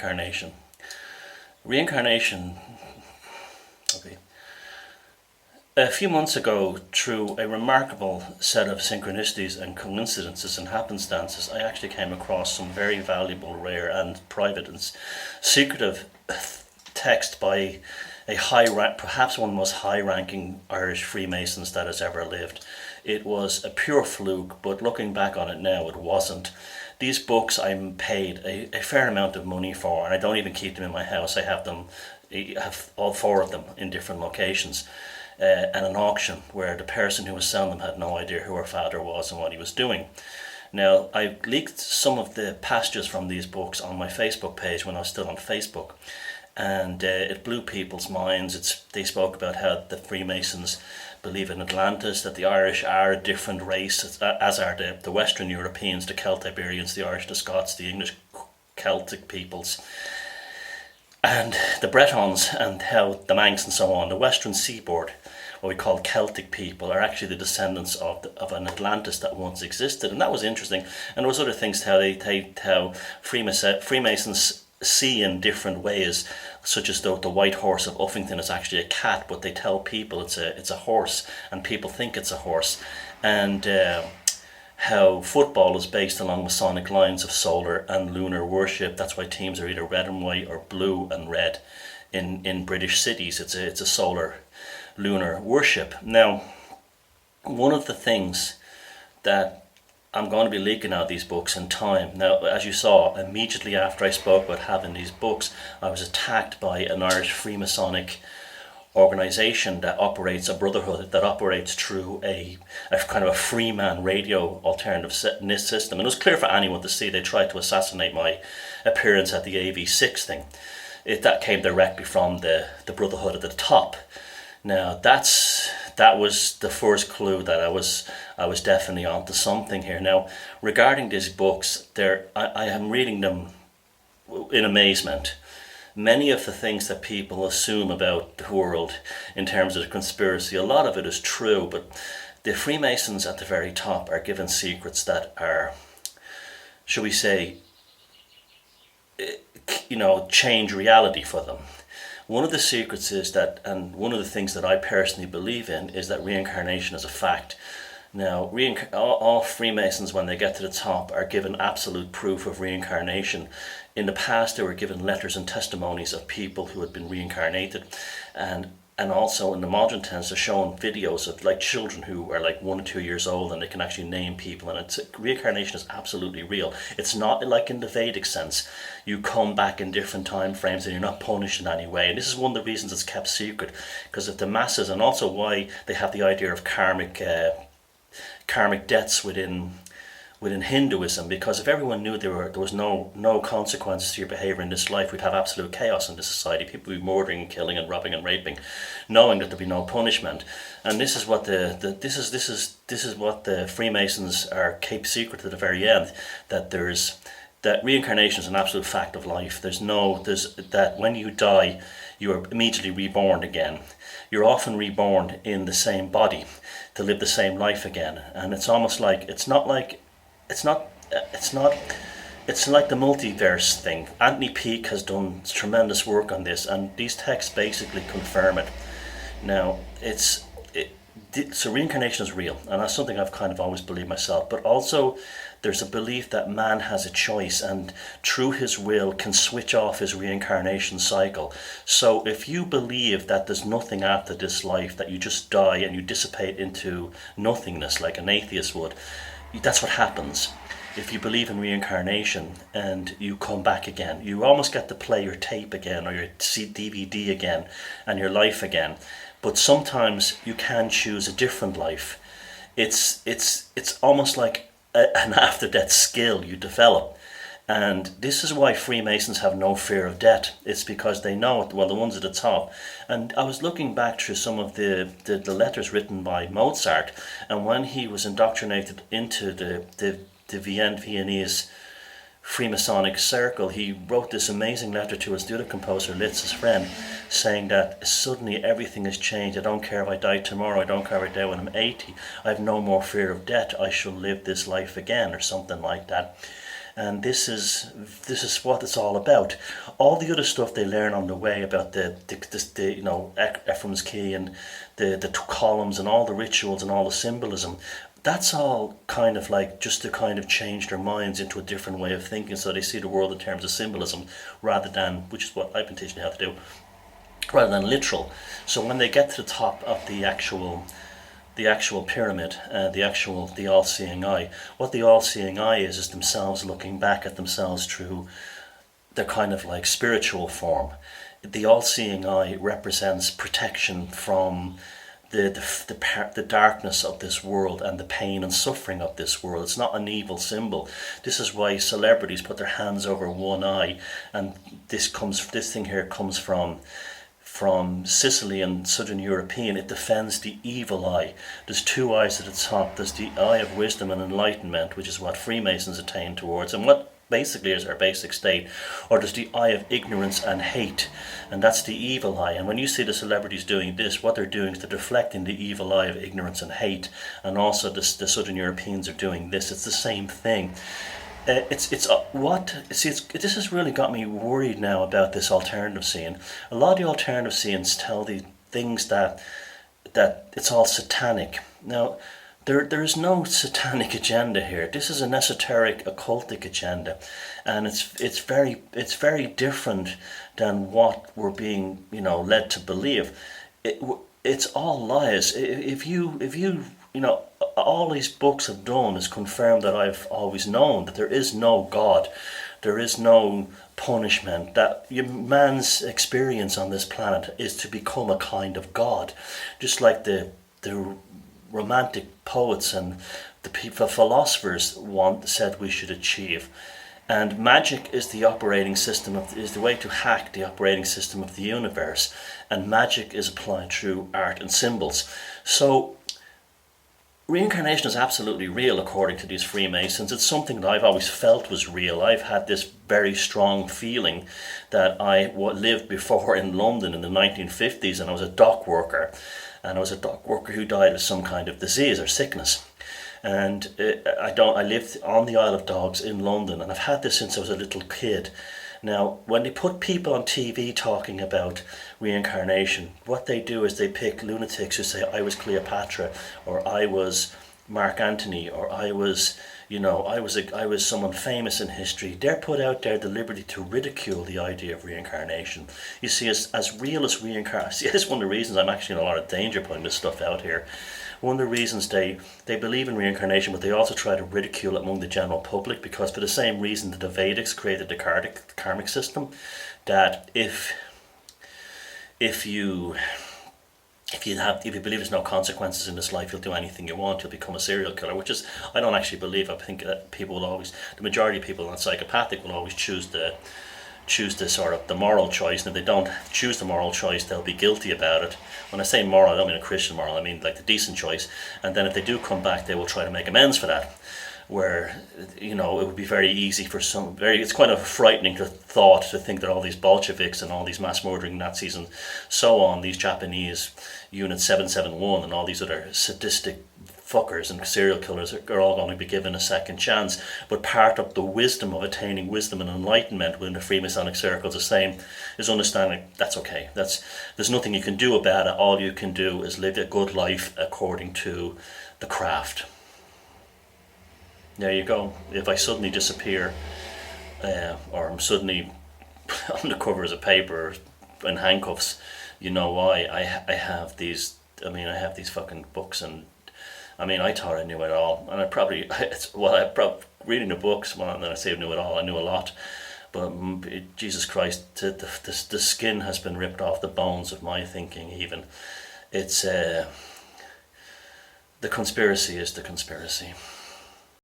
Reincarnation. Reincarnation, okay. A few months ago, through a remarkable set of synchronicities and coincidences and happenstances, I actually came across some very valuable, rare and private and secretive text by a perhaps one of the most high-ranking Irish Freemasons that has ever lived. It was a pure fluke, but looking back on it now, it wasn't. These books I'm paid a fair amount of money for, and I don't even keep them in my house. I have all four of them in different locations. And an auction where the person who was selling them had no idea who her father was and what he was doing. Now, I leaked some of the passages from these books on my Facebook page when I was still on Facebook, and it blew people's minds. They spoke about how the Freemasons believe in Atlantis, that the Irish are a different race, as are the Western Europeans, the Celtiberians, the Irish, the Scots, the English Celtic peoples, and the Bretons, and how the Manx and so on. The Western Seaboard, what we call Celtic people, are actually the descendants of an Atlantis that once existed, and that was interesting. And there was other things how Freemasons see in different ways, such as the white horse of Uffington is actually a cat, but they tell people it's a horse, and people think it's a horse, and how football is based along Masonic lines of solar and lunar worship. That's why teams are either red and white or blue and red in British cities. It's a solar lunar worship. Now, one of the things that I'm going to be leaking out these books in time. Now, as you saw, immediately after I spoke about having these books, I was attacked by an Irish Freemasonic organisation that operates a brotherhood that operates through a kind of a Freeman radio alternative system. And it was clear for anyone to see. They tried to assassinate my appearance at the AV6 thing. That came directly from the brotherhood at the top. Now that was the first clue that I was definitely onto something here. Now, regarding these books, I am reading them in amazement. Many of the things that people assume about the world in terms of the conspiracy, a lot of it is true, but the Freemasons at the very top are given secrets that are, shall we say, change reality for them. One of the secrets is that, and one of the things that I personally believe in, is that reincarnation is a fact. Now, all Freemasons, when they get to the top, are given absolute proof of reincarnation. In the past, they were given letters and testimonies of people who had been reincarnated, and also in the modern times, they're shown videos of like children who are like 1 or 2 years old, and they can actually name people. And reincarnation is absolutely real. It's not like in the Vedic sense. You come back in different time frames, and you're not punished in any way. And this is one of the reasons it's kept secret, because if the masses, and also why they have the idea of karmic debts within Hinduism, because if everyone knew there was no consequences to your behavior in this life, we'd have absolute chaos in this society. People would be murdering, killing, and robbing and raping, knowing that there'd be no punishment. And this is what this is what the Freemasons are keep secret to the very end. That reincarnation is an absolute fact of life. There's that when you die, you are immediately reborn again. You're often reborn in the same body to live the same life again, and it's almost like it's like the multiverse thing. Anthony Peake has done tremendous work on this, and these texts basically confirm it. Now, so reincarnation is real, and that's something I've kind of always believed myself. But also, there's a belief that man has a choice, and through his will can switch off his reincarnation cycle. So if you believe that there's nothing after this life, that you just die and you dissipate into nothingness like an atheist would, that's what happens. If you believe in reincarnation and you come back again, you almost get to play your tape again or your DVD again and your life again. But sometimes you can choose a different life. It's almost like an after-death skill you develop. And this is why Freemasons have no fear of death. It's because they know it, well, the ones at the top. And I was looking back through some of the letters written by Mozart, and when he was indoctrinated into the Viennese Freemasonic circle, he wrote this amazing letter to his other composer, Liszt, his friend, saying that suddenly everything has changed. I don't care if I die tomorrow, I don't care if I die when I'm 80, I have no more fear of death, I shall live this life again, or something like that. and this is what it's all about. All the other stuff they learn on the way about the Ephraim's key and the two columns and all the rituals and all the symbolism, that's all kind of like just to kind of change their minds into a different way of thinking, so they see the world in terms of symbolism rather than, which is what I've been teaching you how to do, rather than literal. So when they get to the top of the actual pyramid, the all-seeing eye, what the all-seeing eye is themselves looking back at themselves through their kind of like spiritual form. The all-seeing eye represents protection from the darkness of this world and the pain and suffering of this world. It's not an evil symbol. This is why celebrities put their hands over one eye, and this thing here comes from Sicily and Southern European. It defends the evil eye. There's two eyes at the top. There's the eye of wisdom and enlightenment, which is what Freemasons attain towards, and what basically is our basic state. Or there's the eye of ignorance and hate, and that's the evil eye. And when you see the celebrities doing this, what they're doing is they're deflecting the evil eye of ignorance and hate. And also the Southern Europeans are doing this. It's the same thing. This has really got me worried now about this alternative scene. A lot of the alternative scenes tell the things that it's all satanic. Now, there is no satanic agenda here. This is an esoteric, occultic agenda, and it's very different than what we're being led to believe. It's all lies. If you all these books have done is confirm that I've always known that there is no God, there is no punishment, that man's experience on this planet is to become a kind of God, just like the romantic poets and the philosophers said we should achieve. And magic is the operating system is the way to hack the operating system of the universe, and magic is applied through art and symbols. So reincarnation is absolutely real according to these Freemasons. It's something that I've always felt was real. I've had this very strong feeling that I lived before in London in the 1950s, and I was a dock worker. And I was a dock worker who died of some kind of disease or sickness. And I lived on the Isle of Dogs in London, and I've had this since I was a little kid. Now, when they put people on TV talking about reincarnation, what they do is they pick lunatics who say, I was Cleopatra, or I was Mark Antony, or I was someone famous in history. They're put out there deliberately to ridicule the idea of reincarnation. You see, as real as reincarnation, see, this is one of the reasons I'm actually in a lot of danger putting this stuff out here. One of the reasons they believe in reincarnation, but they also try to ridicule it among the general public, because for the same reason that the Vedics created the karmic system, that if you believe there's no consequences in this life, you'll do anything you want, you'll become a serial killer, which is, I don't actually believe. I think that the majority of people not psychopathic will always choose the sort of the moral choice, and if they don't choose the moral choice, they'll be guilty about it. When I say moral, I don't mean a Christian moral, I mean like the decent choice. And then if they do come back, they will try to make amends for that. Where, it would be very easy for it's quite a frightening thought to think that all these Bolsheviks and all these mass murdering Nazis and so on, these Japanese Unit 771 and all these other sadistic fuckers and serial killers are all going to be given a second chance. But part of the wisdom of attaining wisdom and enlightenment within the Freemasonic circles is understanding that's okay. There's nothing you can do about it. All you can do is live a good life according to the craft. There you go. If I suddenly disappear, or I'm suddenly on the cover of a paper in handcuffs, you know why. I have these fucking books, and I thought I knew it all, and reading the books, and then I say I knew it all, I knew a lot, but Jesus Christ, the skin has been ripped off the bones of my thinking even. It's, the conspiracy is the conspiracy.